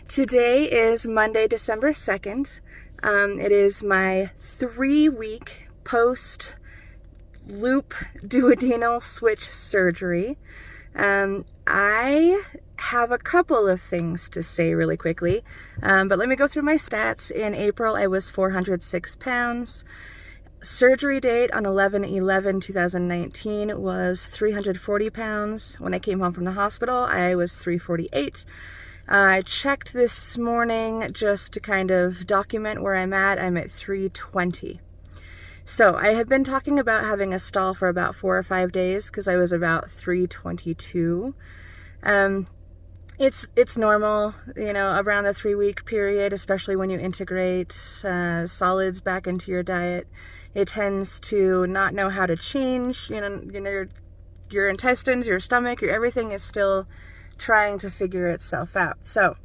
Today is Monday, December 2nd. It is my 3-week post-loop duodenal switch surgery. I have a couple of things to say really quickly, but let me go through my stats. In April, I was 406 pounds. Surgery date on 11/11/2019 was 340 pounds. When I came home from the hospital, I was 348. I checked this morning just to kind of document where I'm at. I'm at 320. So I had been talking about having a stall for about 4 or 5 days because I was about 322. It's normal, around the 3-week period, especially when you integrate solids back into your diet. It tends to not know how to change. Your intestines, your stomach, your everything is still trying to figure itself out. So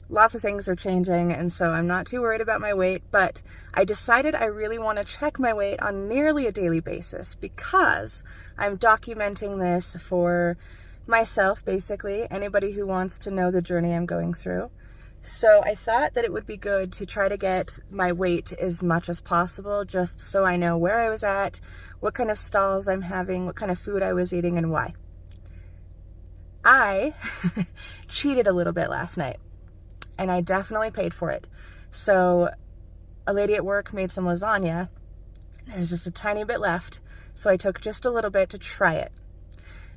lots of things are changing, and so I'm not too worried about my weight, but I decided I really want to check my weight on nearly a daily basis because I'm documenting this for myself, basically, anybody who wants to know the journey I'm going through. So I thought that it would be good to try to get my weight as much as possible, just so I know where I was at, what kind of stalls I'm having, what kind of food I was eating, and why. I cheated a little bit last night, and I definitely paid for it. So a lady at work made some lasagna. There's just a tiny bit left, so I took just a little bit to try it.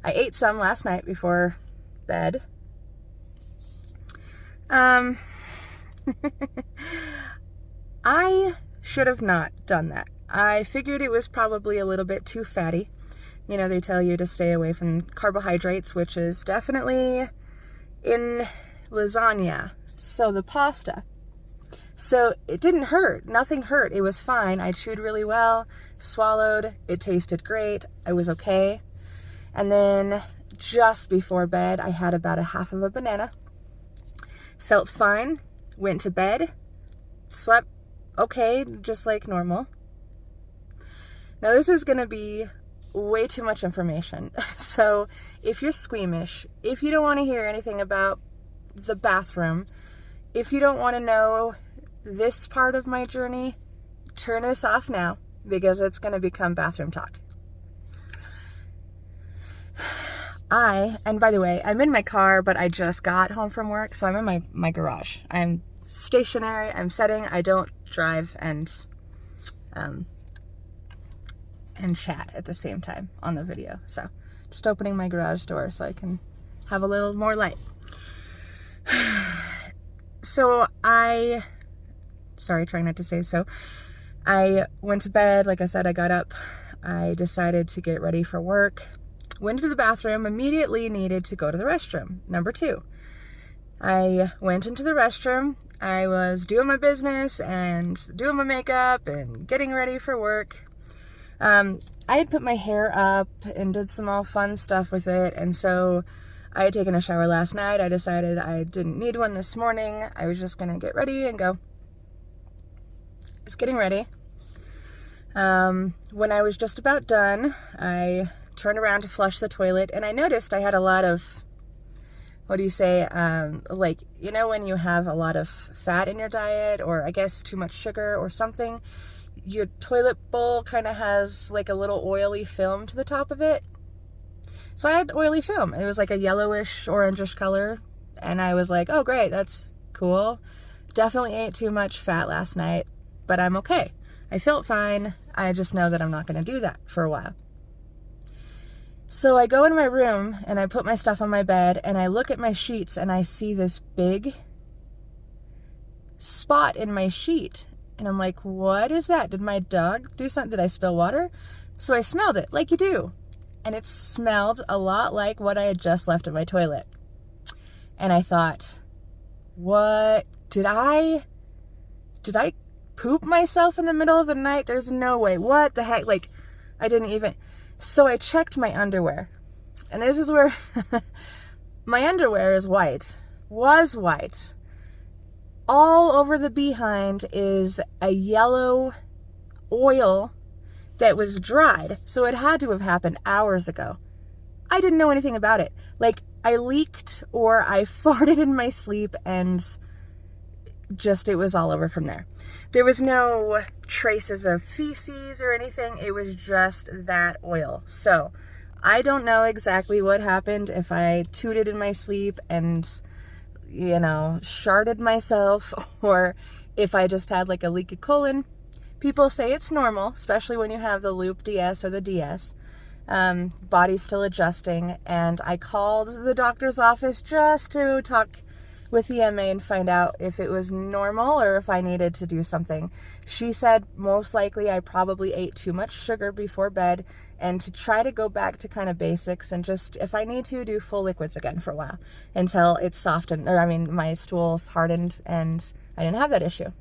I ate some last night before bed. I should have not done that. I figured it was probably a little bit too fatty. They tell you to stay away from carbohydrates, which is definitely in lasagna. So the pasta. So it didn't hurt. Nothing hurt. It was fine. I chewed really well, swallowed. It tasted great. I was okay. And then just before bed, I had about a half of a banana. Felt fine. Went to bed. Slept okay, just like normal. Now this is going to be way too much information. So if you're squeamish, if you don't want to hear anything about the bathroom, if you don't want to know this part of my journey, turn this off now because it's going to become bathroom talk. And by the way, I'm in my car, but I just got home from work, so I'm in my garage. I'm stationary, I'm sitting, I don't drive and chat at the same time on the video. So just opening my garage door so I can have a little more light. So trying not to say so. I went to bed, like I said, I got up, I decided to get ready for work, went to the bathroom, immediately needed to go to the restroom, number 2. I went into the restroom, I was doing my business and doing my makeup and getting ready for work. I had put my hair up and did some all fun stuff with it, and so I had taken a shower last night. I decided I didn't need one this morning. I was just gonna get ready and go. Just getting ready. When I was just about done, I turned around to flush the toilet, and I noticed I had a lot of, when you have a lot of fat in your diet, or I guess too much sugar or something, your toilet bowl kind of has like a little oily film to the top of it. So I had oily film. It was like a yellowish, orangish color, and I was like, oh great, that's cool. Definitely ate too much fat last night, but I'm okay. I felt fine. I just know that I'm not going to do that for a while. So I go in my room and I put my stuff on my bed and I look at my sheets and I see this big spot in my sheet. And I'm like, what is that? Did my dog do something? Did I spill water? So I smelled it like you do. And it smelled a lot like what I had just left in my toilet. And I thought, what? Did I poop myself in the middle of the night? There's no way. What the heck? I didn't even. So I checked my underwear, and this is where my underwear was white. All over the behind is a yellow oil that was dried, so it had to have happened hours ago. I didn't know anything about it. I leaked or I farted in my sleep, and just it was all over from there. There was no traces of feces or anything. It was just that oil. So I don't know exactly what happened, if I tooted in my sleep and, sharded myself, or if I just had like a leaky colon. People say it's normal, especially when you have the loop DS or the DS. Body's still adjusting, and I called the doctor's office just to talk with the MA and find out if it was normal or if I needed to do something. She said most likely I probably ate too much sugar before bed, and to try to go back to kind of basics and just, if I need to, do full liquids again for a while until it's softened, my stool's hardened and I didn't have that issue.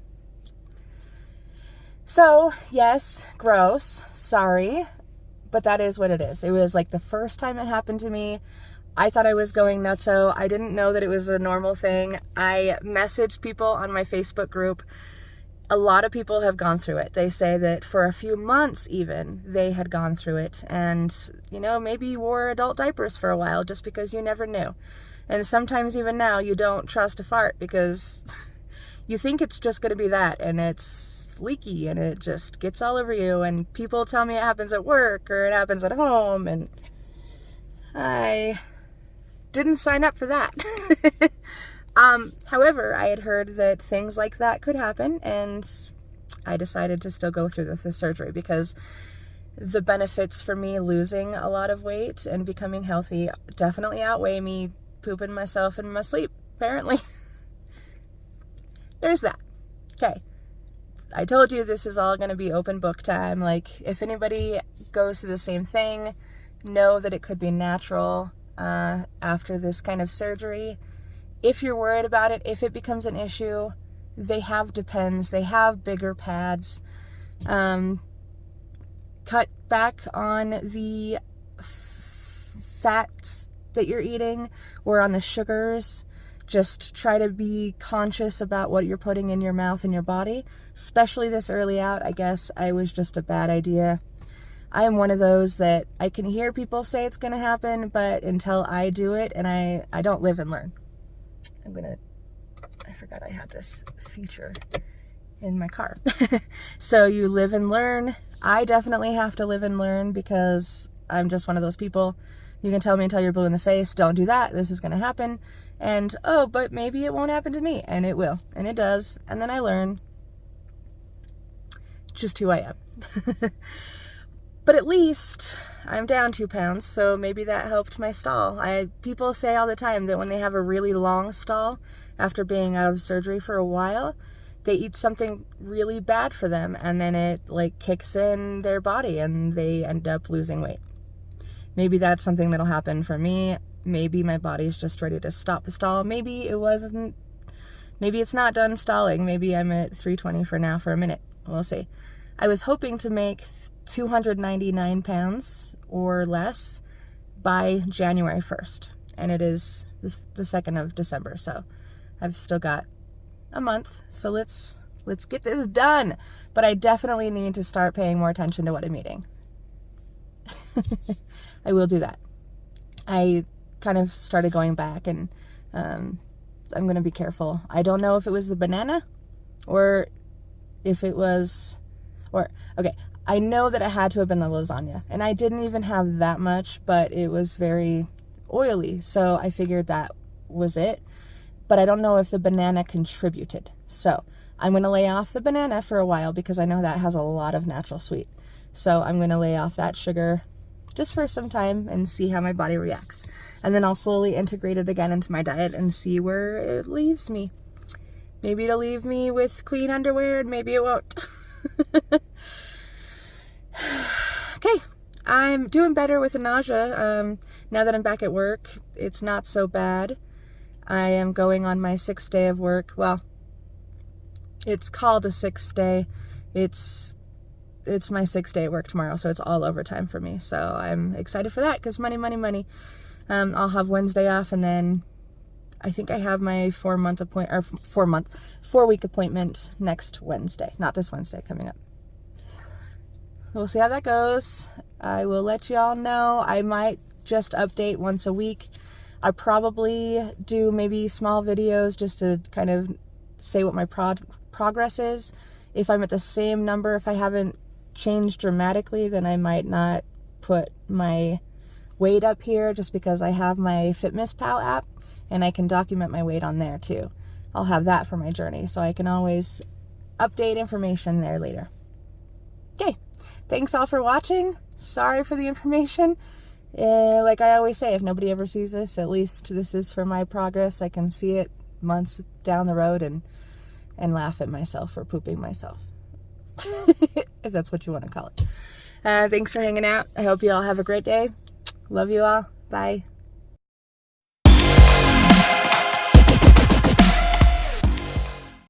So, yes, gross, sorry, but that is what it is. It was like the first time it happened to me. I thought I was going nutso. I didn't know that it was a normal thing. I messaged people on my Facebook group. A lot of people have gone through it. They say that for a few months even, they had gone through it. And, maybe you wore adult diapers for a while just because you never knew. And sometimes even now you don't trust a fart because you think it's just going to be that, and it's leaky and it just gets all over you, and people tell me it happens at work or it happens at home, and I didn't sign up for that. However, I had heard that things like that could happen, and I decided to still go through with the surgery because the benefits for me losing a lot of weight and becoming healthy definitely outweigh me pooping myself in my sleep, apparently. There's that. Okay. I told you this is all going to be open book time. Like, if anybody goes through the same thing, know that it could be natural after this kind of surgery. If you're worried about it, if it becomes an issue, they have Depends. They have bigger pads. Cut back on the fats that you're eating or on the sugars. Just try to be conscious about what you're putting in your mouth and your body, especially this early out. I guess I was just a bad idea. I am one of those that I can hear people say it's going to happen, but until I do it, and I don't live and learn. I forgot I had this feature in my car. So you live and learn. I definitely have to live and learn because I'm just one of those people. You can tell me until you're blue in the face, don't do that, this is going to happen. And, but maybe it won't happen to me. And it will. And it does. And then I learn just who I am. But at least I'm down 2 pounds, so maybe that helped my stall. People say all the time that when they have a really long stall after being out of surgery for a while, they eat something really bad for them, and then it kicks in their body and they end up losing weight. Maybe that's something that'll happen for me. Maybe my body's just ready to stop the stall. Maybe it wasn't. Maybe it's not done stalling. Maybe I'm at 320 for now for a minute. We'll see. I was hoping to make 299 pounds or less by January 1st. And it is the 2nd of December. So I've still got a month. So let's get this done. But I definitely need to start paying more attention to what I'm eating. I will do that. I kind of started going back, and I'm going to be careful. I don't know if it was the banana or if it was, okay, I know that it had to have been the lasagna, and I didn't even have that much, but it was very oily, so I figured that was it. But I don't know if the banana contributed. So I'm going to lay off the banana for a while because I know that has a lot of natural sweet. So I'm going to lay off that sugar just for some time and see how my body reacts. And then I'll slowly integrate it again into my diet and see where it leaves me. Maybe it'll leave me with clean underwear, and maybe it won't. Okay, I'm doing better with the nausea. Now that I'm back at work, it's not so bad. I am going on my 6th day of work. Well, it's called a 6th day. It's my 6th day at work tomorrow, so it's all overtime for me. So I'm excited for that because money, money, money. I'll have Wednesday off, and then I think I have my 4-week appointment next Wednesday. Not this Wednesday, coming up. We'll see how that goes. I will let you all know. I might just update once a week. I probably do maybe small videos just to kind of say what my progress is. If I'm at the same number, if I haven't changed dramatically, then I might not put my weight up here, just because I have my FitnessPal app and I can document my weight on there too. I'll have that for my journey, so I can always update information there later. Okay, thanks all for watching. Sorry for the information. Like I always say, if nobody ever sees this, at least this is for my progress. I can see it months down the road and laugh at myself for pooping myself. If that's what you want to call it. Thanks for hanging out. I hope you all have a great day. Love you all. Bye.